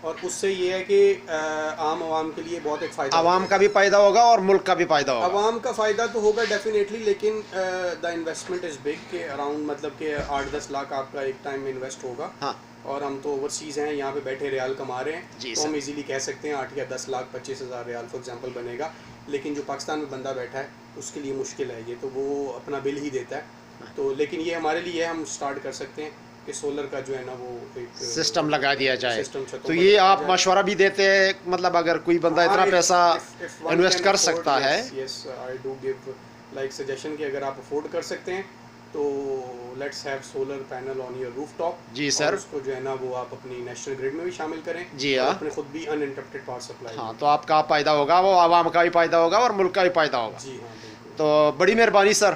اور اس سے یہ ہے کہ عام عوام کے لیے بہت ایک فائدہ عوام کا بھی فائدہ ہوگا اور ملک کا بھی فائدہ ہوگا. عوام کا فائدہ تو ہوگا ڈیفینیٹلی, لیکن دا انویسٹمنٹ از بگ کہ اراؤنڈ مطلب کہ 8-10 لاکھ آپ کا ایک ٹائم میں انویسٹ ہوگا. ہاں اور ہم تو اوورسیز ہیں, یہاں پہ بیٹھے ریال کما رہے ہیں, تو ہم ایزیلی کہہ سکتے ہیں 8 یا 10 لاکھ 25,000 ریال فار ایگزامپل بنے گا. لیکن جو پاکستان میں بندہ بیٹھا ہے اس کے لیے مشکل ہے یہ, تو وہ اپنا بل ہی دیتا ہے. تو لیکن یہ ہمارے لیے ہم سٹارٹ کر سکتے ہیں کہ سولر کا جو ہے نا وہ ایک سسٹم لگا دیا جائے. تو یہ آپ مشورہ بھی دیتے ہیں, مطلب اگر کوئی بندہ اتنا پیسہ انویسٹ کر سکتا ہے. Yes I do give like suggestion کہ اگر آپ افورڈ کر سکتے ہیں تو let's have solar panel on your rooftop. جی سر. اس کو جو ہے نا وہ آپ اپنی نیشنل گریڈ میں بھی شامل کریں. جی ہاں. اپنے خود بھی ان انٹرپٹیڈ پاور سپلائی. ہاں تو آپ کا فائدہ ہوگا, وہ عوام کا بھی فائدہ ہوگا اور ملک کا بھی فائدہ ہوگا. جی ہاں بالکل. تو بڑی مہربانی سر.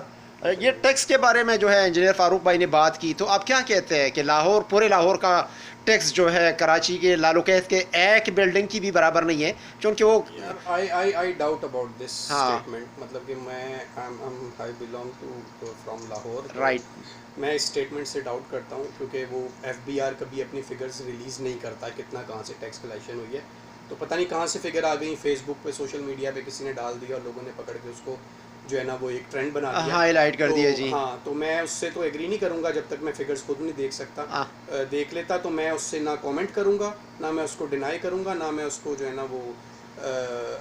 یہ ٹیکس کے بارے میں جو ہے انجینئر فاروق بھائی نے بات کی, تو آپ کیا کہتے ہیں کہ لاہور, پورے لاہور کا ٹیکس جو ہے کراچی کے لالوقیت کے ایک بلڈنگ کی بھی برابر نہیں ہے, کیونکہ وہ I doubt about this statement. مطلب کہ میں I belong to from Lahore. Right. میں اس اسٹیٹمنٹ سے ڈاؤٹ کرتا ہوں کیونکہ وہ FBR کبھی اپنی فگرز ریلیز نہیں کرتا کتنا کہاں سے ٹیکس کلیکشن ہوئی ہے. تو پتہ نہیں کہاں سے فگر آ گئی, فیس بک پہ سوشل میڈیا پہ کسی نے ڈال دیا اور لوگوں نے پکڑ کے اس کو جو ہے نا وہ ایک ٹرینڈ بنا دیا, ہائی لائٹ کر دیا. جی ہاں. تو میں اس سے تو ایگری نہیں کروں گا جب تک میں فگرز خود نہیں دیکھ سکتا. دیکھ لیتا تو میں اس سے نہ کامنٹ کروں گا, نہ میں اس کو ڈینائی کروں گا, نہ میں اس کو جو ہے نا وہ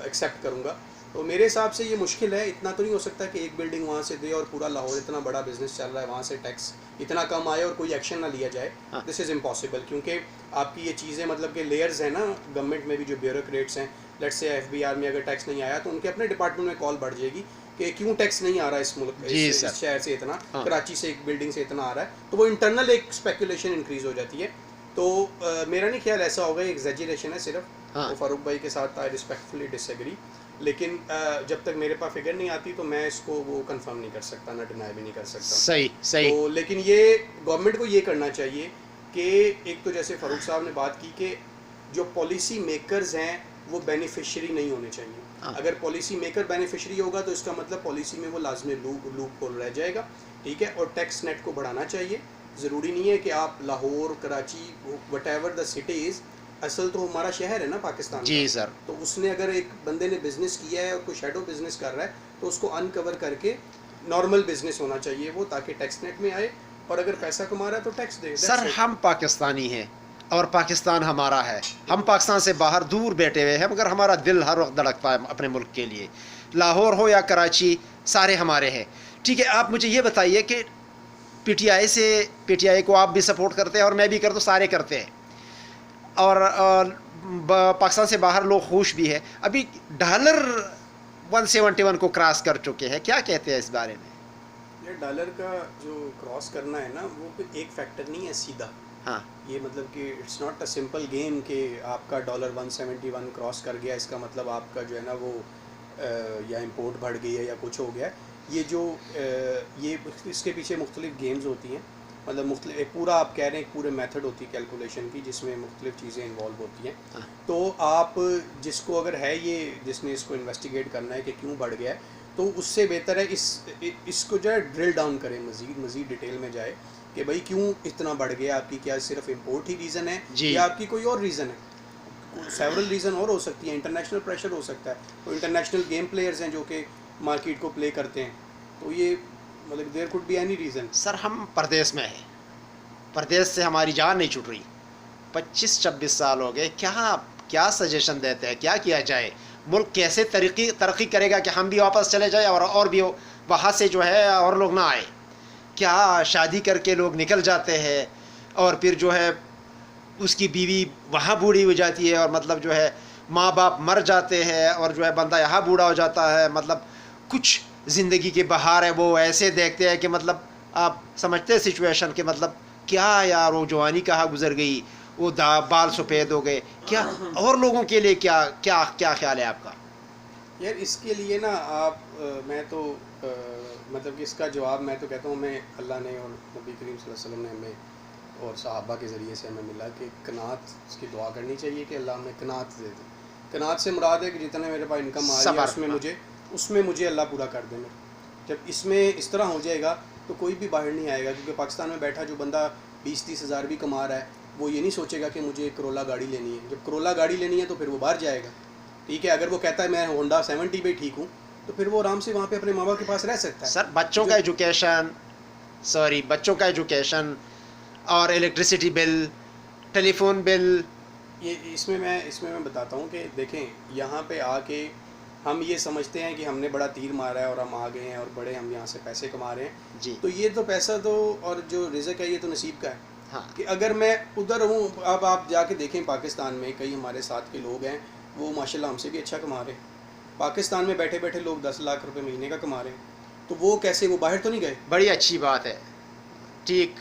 ایکسیپٹ کروں گا. تو میرے حساب سے یہ مشکل ہے. اتنا تو نہیں ہو سکتا کہ ایک بلڈنگ وہاں سے دے اور پورا لاہور اتنا بڑا بزنس چل رہا ہے وہاں سے ٹیکس اتنا کم آئے اور کوئی ایکشن نہ لیا جائے. دس از امپاسبل, کیونکہ آپ کی یہ چیزیں مطلب کہ لیئرز ہیں نا گورنمنٹ میں بھی جو بیوروکریٹس ہیں. لیٹس سے FBR میں اگر ٹیکس نہیں آیا تو ان کے اپنے ڈپارٹمنٹ میں کال بڑھ جائے گی کہ کیوں ٹیکس نہیں آ رہا ہے اس ملک, اس شہر سے اتنا, کراچی سے ایک بلڈنگ سے اتنا آ رہا ہے. تو وہ انٹرنل ایک اسپیکولیشن انکریز ہو جاتی ہے. تو میرا نہیں خیال ایسا ہوگا, ایگزیجریشن ہے صرف. فاروق بھائی کے ساتھ آئی ریسپیکٹفلی ڈس ایگری, لیکن جب تک میرے پاس فگر نہیں آتی تو میں اس کو وہ کنفرم نہیں کر سکتا, نہ ڈینائی بھی نہیں کر سکتا. صحیح. تو لیکن یہ گورنمنٹ کو یہ کرنا چاہیے کہ ایک تو جیسے فاروق صاحب نے بات کی کہ جو پالیسی میکرز ہیں وہ بینیفیشری نہیں ہونے چاہیے. اگر پالیسی میکر بینیفیشری ہوگا تو اس کا مطلب پالیسی میں وہ لازمی لوپ ہول رہ جائے گا. ٹھیک ہے. اور ٹیکس نیٹ کو بڑھانا چاہیے. ضروری نہیں ہے کہ آپ Lahore, Karachi, what ever the city is, اصل تو ہمارا شہر ہے نا پاکستان. جی سر. تو اس نے اگر ایک بندے نے بزنس کیا ہے اور کوئی شیڈو بزنس کر رہا ہے تو اس کو انکور کر کے نارمل بزنس ہونا چاہیے وہ, تاکہ ٹیکس نیٹ میں آئے, اور اگر پیسہ کما رہا ہے تو ٹیکس دے. سر ہم پاکستانی ہیں اور پاکستان ہمارا ہے. ہم پاکستان سے باہر دور بیٹھے ہوئے ہیں مگر ہمارا دل ہر وقت دھڑکتا ہے اپنے ملک کے لیے. لاہور ہو یا کراچی سارے ہمارے ہیں. ٹھیک ہے. آپ مجھے یہ بتائیے کہ پی ٹی آئی کو آپ بھی سپورٹ کرتے ہیں اور میں بھی کرتا ہوں, سارے کرتے ہیں, اور پاکستان سے باہر لوگ خوش بھی ہے. ابھی ڈالر 171 کو کراس کر چکے ہیں, کیا کہتے ہیں اس بارے میں؟ یہ ڈالر کا جو کراس کرنا ہے نا وہ ایک فیکٹر نہیں ہے سیدھا. ہاں. یہ مطلب کہ it's not a simple game کہ آپ کا ڈالر 171 کراس کر گیا اس کا مطلب آپ کا جو ہے نا وہ یا امپورٹ بڑھ گئی ہے یا کچھ ہو گیا. یہ جو یہ اس کے پیچھے مختلف گیمز ہوتی ہیں, مطلب مختلف ایک پورا آپ کہہ رہے ہیں ایک پورے میتھڈ ہوتی ہے کیلکولیشن کی جس میں مختلف چیزیں انوالو ہوتی ہیں. تو آپ جس کو اگر ہے یہ جس نے اس کو انویسٹیگیٹ کرنا ہے کہ کیوں بڑھ گیا ہے تو اس سے بہتر ہے اس کو جو ہے ڈرل ڈاؤن کریں, مزید ڈیٹیل میں جائے کہ بھائی کیوں اتنا بڑھ گیا. آپ کی کیا صرف امپورٹ ہی ریزن ہے یا آپ کی کوئی اور ریزن ہے؟ سیورل ریزن اور ہو سکتی ہیں. انٹرنیشنل پریشر ہو سکتا ہے. تو انٹرنیشنل گیم پلیئرز ہیں جو کہ مارکیٹ کو پلے کرتے ہیں. تو یہ مطلب there could be any reason. Sir ہم پردیس میں ہیں, پردیس سے ہماری جان نہیں چھوٹ رہی. 25-26 سال ہو گئے. کیا سجیشن دیتے ہیں, کیا کیا جائے؟ ملک کیسے ترقی کرے گا کہ ہم بھی واپس چلے جائیں اور بھی وہاں سے جو ہے اور لوگ نہ آئے؟ کیا شادی کر کے لوگ نکل جاتے ہیں اور پھر جو ہے اس کی بیوی وہاں بوڑھی ہو جاتی ہے, اور مطلب جو ہے ماں باپ مر جاتے ہیں اور جو ہے بندہ یہاں بوڑھا ہو جاتا ہے. مطلب کچھ زندگی کے بہار ہے وہ ایسے دیکھتے ہیں کہ مطلب آپ سمجھتے ہیں سچویشن کہ مطلب کیا یار وہ جوانی کہاں گزر گئی, وہ بال سفید ہو گئے. کیا اور لوگوں کے لیے کیا خیال ہے آپ کا؟ یار اس کے لیے نا آپ میں تو مطلب کہ اس کا جواب میں تو کہتا ہوں میں اللہ نے اور نبی کریم صلی اللہ علیہ وسلم نے ہمیں اور صحابہ کے ذریعے سے ہمیں ملا کہ قناعت اس کی دعا کرنی چاہیے کہ اللہ ہمیں قناعت دے دے. قناعت سے مراد ہے کہ جتنا میرے پاس انکم آ رہی ہے اس میں مجھے اللہ پورا کر دے. جب اس میں اس طرح ہو جائے گا تو کوئی بھی باہر نہیں آئے گا, کیونکہ پاکستان میں بیٹھا جو بندہ 20-30 ہزار بھی کما رہا ہے وہ یہ نہیں سوچے گا کہ مجھے کرولا گاڑی لینی ہے. جب کرولا گاڑی لینی ہے تو پھر وہ باہر جائے گا, ٹھیک ہے. اگر وہ کہتا ہے میں ہونڈا 70 پہ ٹھیک ہوں تو پھر وہ آرام سے وہاں پہ اپنے ماں باپ کے پاس رہ سکتا ہے. سر بچوں کا ایجوکیشن اور الیکٹریسٹی بل, ٹیلی فون بل, یہ اس میں میں بتاتا ہوں کہ دیکھیں یہاں پہ آ کے ہم یہ سمجھتے ہیں کہ ہم نے بڑا تیر مارا ہے اور ہم آ گئے ہیں اور بڑے ہم یہاں سے پیسے کما رہے ہیں. جی تو یہ تو پیسہ تو اور جو رزق ہے یہ تو نصیب کا ہے. ہاں کہ اگر میں ادھر ہوں, اب آپ جا کے دیکھیں پاکستان میں کئی ہمارے ساتھ کے لوگ ہیں وہ ماشاءاللہ ہم سے بھی اچھا کما رہے ہیں. پاکستان میں بیٹھے بیٹھے لوگ 10 لاکھ روپے مہینے کا کما رہے ہیں. تو وہ کیسے, وہ باہر تو نہیں گئے. بڑی اچھی بات ہے. ٹھیک,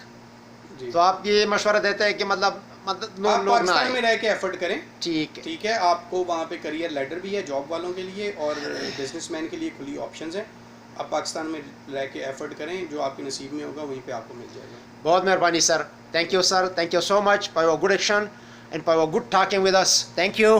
جی تو آپ یہ مشورہ دیتے ہیں کہ مطلب آپ لوگ نہ پاکستان میں آئیں. رہ کے ایفرٹ کریں. ٹھیک ہے, ٹھیک ہے, آپ کو وہاں پہ کریئر لیڈر بھی ہے جاب والوں کے لیے اور بزنس مین کے لیے کھلی آپشنز ہیں. آپ پاکستان میں رہ کے ایفرٹ کریں, جو آپ کے نصیب میں ہوگا وہیں پہ آپ کو مل جائے گا. بہت مہربانی sir. Thank you sir, thank you so much for your good action and for your good talking with us. Thank you.